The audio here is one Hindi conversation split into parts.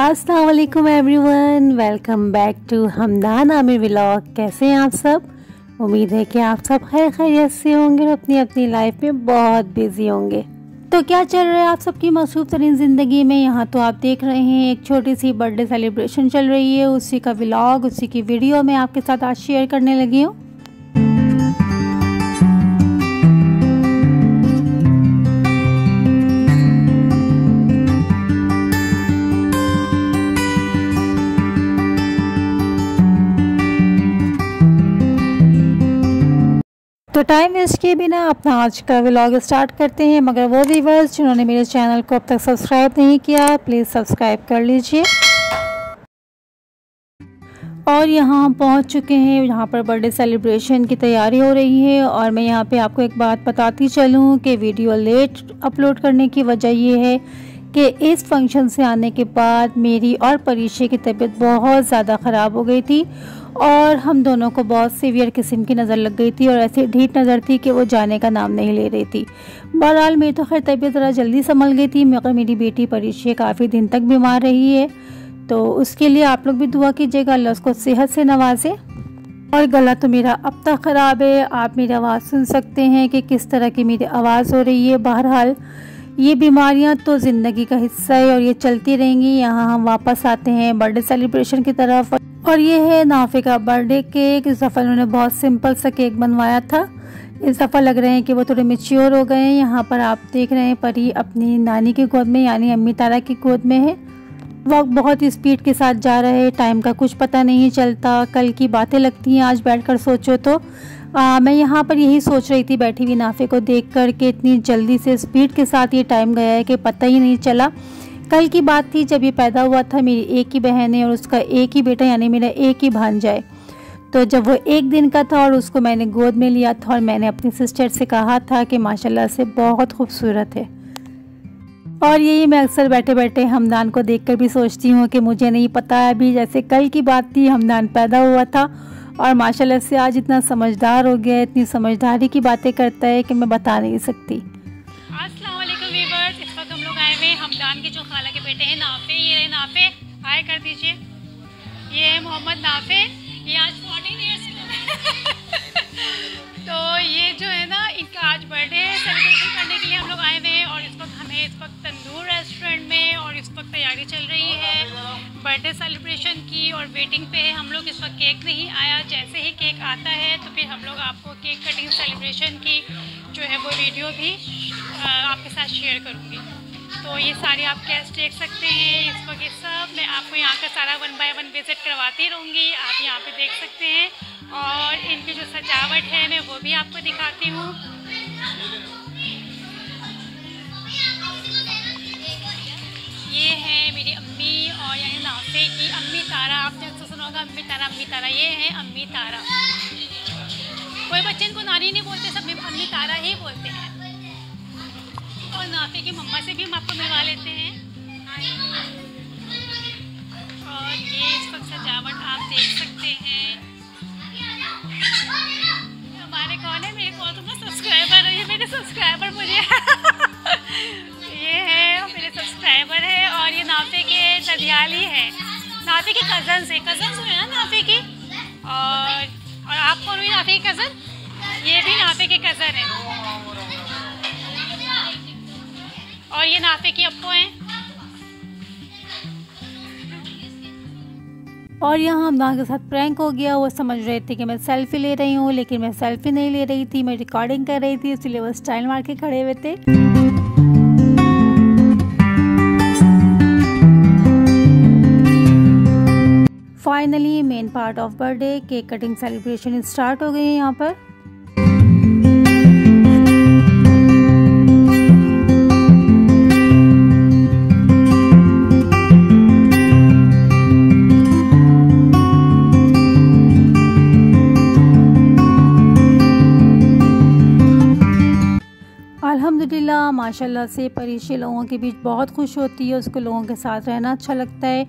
अस्सलाम वालेकुम everyone, welcome back to Hamdan Aamir vlog. कैसे हैं आप सब? उम्मीद है कि आप सब खैर खैरियत से होंगे और अपनी अपनी लाइफ में बहुत बिजी होंगे। तो क्या चल रहा है आप सबकी मसरूफ़ तरीन ज़िंदगी में? यहाँ तो आप देख रहे हैं एक छोटी सी बर्थडे सेलिब्रेशन चल रही है, उसी का व्लॉग, उसी की वीडियो मैं आपके साथ आज शेयर करने लगी हूँ। तो टाइम वेस्ट किए बिना अपना आज का व्लॉग स्टार्ट करते हैं। मगर वो व्यूअर्स जिन्होंने मेरे चैनल को अब तक सब्सक्राइब नहीं किया, प्लीज़ सब्सक्राइब कर लीजिए। और यहाँ हम पहुँच चुके हैं, यहाँ पर बर्थडे सेलिब्रेशन की तैयारी हो रही है। और मैं यहाँ पे आपको एक बात बताती चलूँ कि वीडियो लेट अपलोड करने की वजह ये है कि इस फंक्शन से आने के बाद मेरी और परीशे की तबीयत बहुत ज़्यादा ख़राब हो गई थी और हम दोनों को बहुत सीवियर किस्म की नज़र लग गई थी और ऐसी ढीठ नज़र थी कि वो जाने का नाम नहीं ले रही थी। बहरहाल मेरी तो खैर तबीयत ज़रा जल्दी संभल गई थी, मगर मेरी बेटी परीशे काफ़ी दिन तक बीमार रही है, तो उसके लिए आप लोग भी दुआ कीजिएगा, अल्लाह उसको सेहत से नवाजे। और गला तो मेरा अब तक ख़राब है, आप मेरी आवाज़ सुन सकते हैं कि किस तरह की मेरी आवाज़ हो रही है। बहरहाल ये बीमारियां तो ज़िंदगी का हिस्सा है और ये चलती रहेंगी। यहाँ हम वापस आते हैं बर्थडे सेलिब्रेशन की तरफ, और ये है नाफे का बर्थडे केक। इस दफ़ा उन्होंने बहुत सिंपल सा केक बनवाया था। इस दफ़ा लग रहे हैं कि वो थोड़े मैच्योर हो गए हैं। यहाँ पर आप देख रहे हैं परी अपनी नानी की गोद में यानी अम्मी तारा की गोद में है। वक्त बहुत स्पीड के साथ जा रहे हैं, टाइम का कुछ पता नहीं चलता, कल की बातें लगती हैं आज बैठकर सोचो तो। मैं यहाँ पर यही सोच रही थी बैठी हुई नाफे को देख कर के इतनी जल्दी से स्पीड के साथ ये टाइम गया है कि पता ही नहीं चला। कल की बात थी जब ये पैदा हुआ था, मेरी एक ही बहन है और उसका एक ही बेटा यानी मेरा एक ही भांजा है। तो जब वो एक दिन का था और उसको मैंने गोद में लिया था और मैंने अपनी सिस्टर से कहा था कि माशाल्लाह से बहुत खूबसूरत है। और यही मैं अक्सर बैठे बैठे हमदान को देखकर भी सोचती हूँ कि मुझे नहीं पता अभी, जैसे कल की बात थी हमदान पैदा हुआ था और माशाल्लाह से आज इतना समझदार हो गया है, इतनी समझदारी की बातें करता है कि मैं बता नहीं सकती। अस्सलाम वालेकुम व्यूअर्स, इस वक्त हम लोग आए हुए हमदान के जो खाला के बेटे हैं नाफे। ये रहे नाफे, हाय कर दीजिए। ये है मोहम्मद नाफे, ये आज 14 ईयर्स तो ये जो है ना इनका आज बर्थडे सेलिब्रेशन करने के लिए हम लोग आए हुए हैं। और इस वक्त तंदूर रेस्टोरेंट में और इस वक्त तैयारी चल रही है बर्थडे सेलिब्रेशन की और वेटिंग पे है हम लोग। इस वक्त केक नहीं आया, जैसे ही केक आता है तो फिर हम लोग आपको केक कटिंग सेलिब्रेशन की जो है वो वीडियो भी आपके साथ शेयर करूँगी। तो ये सारे आप गेस्ट देख सकते हैं इस वक्त, ये सब मैं आपको यहाँ का सारा 1 बाय 1 विज़िट करवाती रहूँगी, आप यहाँ पे देख सकते हैं। और इनकी जो सजावट है मैं वो भी आपको दिखाती हूँ। ये है मेरी अम्मी और यहाँ नाफे की अम्मी तारा, आपने तो सुना होगा अम्मी तारा, ये है अम्मी तारा। कोई बच्चे इनको नानी नहीं बोलते, सब अम्मी तारा ही बोलते हैं। और नाफे की मम्मा से भी हम आपको मिलवा लेते हैं। और ये इस वक्त सजावट आप देख सकते हैं। हमारे कौन है, मेरे कौन तुम्हारा सब्सक्राइबर है, ये मेरे सब्सक्राइबर मुझे ये है मेरे सब्सक्राइबर है। और ये नाफे के ददियाली है, नाफे की कज़न हुई ना नाफे की। और आप कौन हुई नाफे की कज़न? ये भी नाफे के कज़न है। और ये नाफे की अप्पू हैं। और यहाँ हमदान के साथ प्रैंक हो गया। वो समझ रहे थे कि मैं सेल्फी ले रही हूँ, लेकिन मैं सेल्फी नहीं ले रही थी, मैं रिकॉर्डिंग कर रही थी, इसलिए वो स्टाइल मार के खड़े हुए थे। Finally main part of birthday cake cutting celebration start हो गई है यहाँ पर। अल्हम्दुलिल्लाह माशाल्लाह से परीशे लोगों के बीच बहुत खुश होती है, उसको लोगों के साथ रहना अच्छा लगता है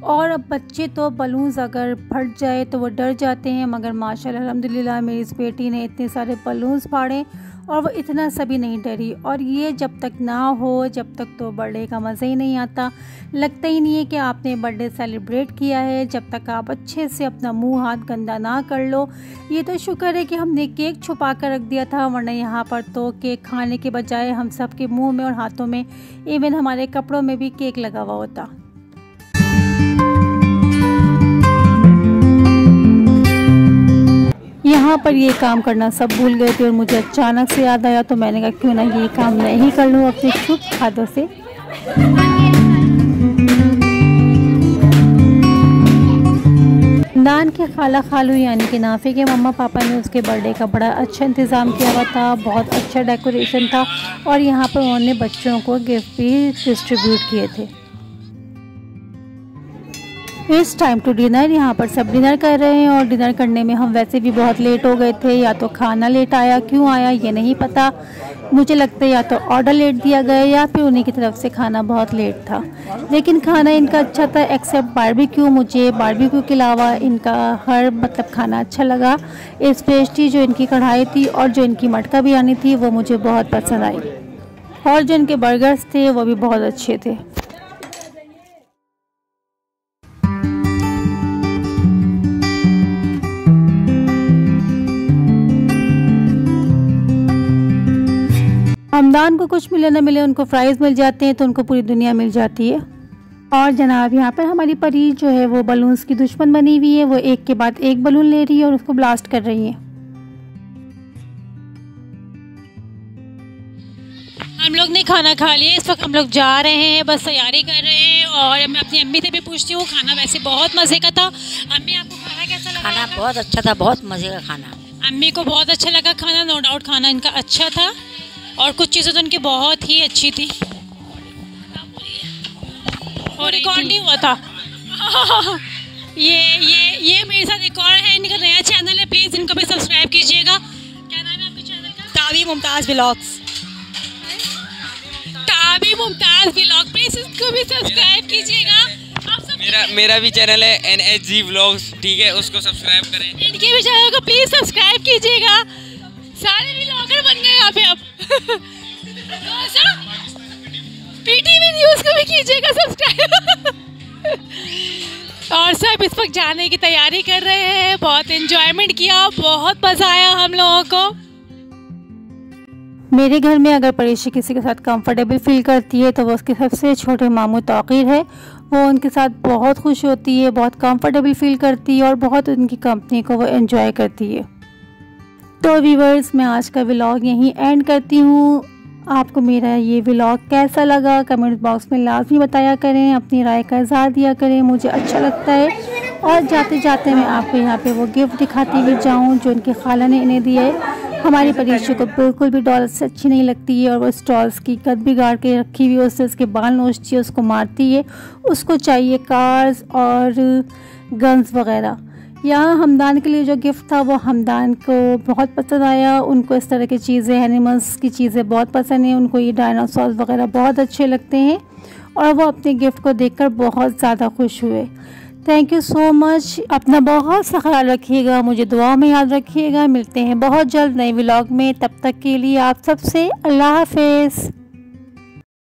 और अब बच्चे तो बलून्स अगर फट जाए तो वो डर जाते हैं, मगर माशाल्लाह अल्हम्दुलिल्लाह मेरी इस बेटी ने इतने सारे बलून्स फाड़े और वो इतना सभी नहीं डरी। और ये जब तक ना हो जब तक तो बर्थडे का मज़ा ही नहीं आता, लगता ही नहीं है कि आपने बर्थडे सेलिब्रेट किया है जब तक आप अच्छे से अपना मुंह हाथ गंदा ना कर लो। ये तो शुक्र है कि हमने केक छुपा कर रख दिया था, वरना यहाँ पर तो केक खाने के बजाय हम सब के मुँह में और हाथों में, इवन हमारे कपड़ों में भी केक लगा हुआ होता। यहाँ पर ये काम करना सब भूल गए थे और मुझे अचानक से याद आया, तो मैंने कहा क्यों ना ये काम मैं ही कर लूँ अपने शुभ हाथों से। खानदान के खाला खालू यानी कि नाफे के मम्मा पापा ने उसके बर्थडे का बड़ा अच्छा इंतज़ाम किया हुआ था, बहुत अच्छा डेकोरेशन था और यहाँ पर उन्होंने बच्चों को गिफ्ट भी डिस्ट्रीब्यूट किए थे। It's time to dinner. यहाँ पर सब डिनर कर रहे हैं और डिनर करने में हम वैसे भी बहुत लेट हो गए थे, या तो खाना लेट आया, क्यों आया ये नहीं पता, मुझे लगता है या तो ऑर्डर लेट दिया गया या फिर उन्हीं की तरफ से खाना बहुत लेट था। लेकिन खाना इनका अच्छा था एक्सेप्ट बारबेक्यू। मुझे बारबेक्यू के अलावा इनका हर खाना अच्छा लगा। स्पेशली जो इनकी कढ़ाई थी और जो इनकी मटका बिरयानी थी वो मुझे बहुत पसंद आई, और जो इनके बर्गर्स थे वो भी बहुत अच्छे थे। हमदान को कुछ मिले ना मिले उनको फ्राइज़ मिल जाते हैं तो उनको पूरी दुनिया मिल जाती है। और जनाब यहाँ पर हमारी परी जो है वो बलून्स की दुश्मन बनी हुई है, वो एक के बाद एक बलून ले रही है और उसको ब्लास्ट कर रही है। हम लोग ने खाना खा लिया, इस वक्त हम लोग जा रहे हैं, बस तैयारी कर रहे हैं। और मैं अपनी अम्मी से भी पूछती हूँ, खाना वैसे बहुत मज़े का था। अम्मी आपको खाना कैसा लगा? खाना बहुत अच्छा था, बहुत मज़े का खाना। अम्मी को बहुत अच्छा लगा खाना, नो डाउट खाना इनका अच्छा था और कुछ चीज़ें तो इनकी बहुत ही अच्छी थी और रिकॉर्ड नहीं हुआ था। ये मेरे साथ एक और है, इनका नया चैनल है, प्लीज़ इनको भी सब्सक्राइब कीजिएगा। क्या नाम है आपके चैनल का? Tabi Mumtaz vlogs. Tabi Mumtaz vlog, please इसको भी सब्सक्राइब कीजिएगा। आप सब मेरा भी चैनल है NHG व्लॉग्स, ठीक है, उसको सब्सक्राइब करें। इनके भी चैनल को प्लीज़ सब्सक्राइब कीजिएगा। सारे व्लॉगर बन गए यहाँ पे अब। PTV न्यूज़ को भी कीजिएगा सब्सक्राइब। और सब इस वक्त जाने की तैयारी कर रहे हैं। बहुत एंजॉयमेंट किया, बहुत मज़ा आया हम लोगों को। मेरे घर में अगर परेशी किसी के साथ कंफर्टेबल फील करती है तो वो उसके सबसे छोटे मामू तौकीर है। वो उनके साथ बहुत खुश होती है, बहुत कंफर्टेबल फील करती है और बहुत उनकी कंपनी को वो एंजॉय करती है। तो व्यूवर्स, मैं आज का व्लॉग यहीं एंड करती हूँ। आपको मेरा ये व्लॉग कैसा लगा कमेंट बॉक्स में लाजमी बताया करें, अपनी राय का इज़हार दिया करें, मुझे अच्छा लगता है। और जाते जाते मैं आपको यहाँ पे वो गिफ्ट दिखाती हुई जाऊँ जो उनकी खाला ने इन्हें दिया है। हमारी परीक्षा को बिल्कुल भी डॉल्स से अच्छी नहीं लगती है और वो स्टॉल्स की कद बिगाड़ के रखी हुई है, उससे उसके बाल नोचती है, उसको मारती है। उसको चाहिए कार्स और गन्स वगैरह। यहाँ हमदान के लिए जो गिफ्ट था वो हमदान को बहुत पसंद आया। उनको इस तरह की चीज़ें, एनिमल्स की चीज़ें बहुत पसंद हैं। उनको ये डायनासोर वगैरह बहुत अच्छे लगते हैं और वो अपने गिफ्ट को देखकर बहुत ज़्यादा खुश हुए। Thank you so much. अपना बहुत सा ख्याल रखिएगा, मुझे दुआ में याद रखिएगा। मिलते हैं बहुत जल्द नए व्लॉग में, तब तक के लिए आप सबसे अल्लाह हाफ़िज़।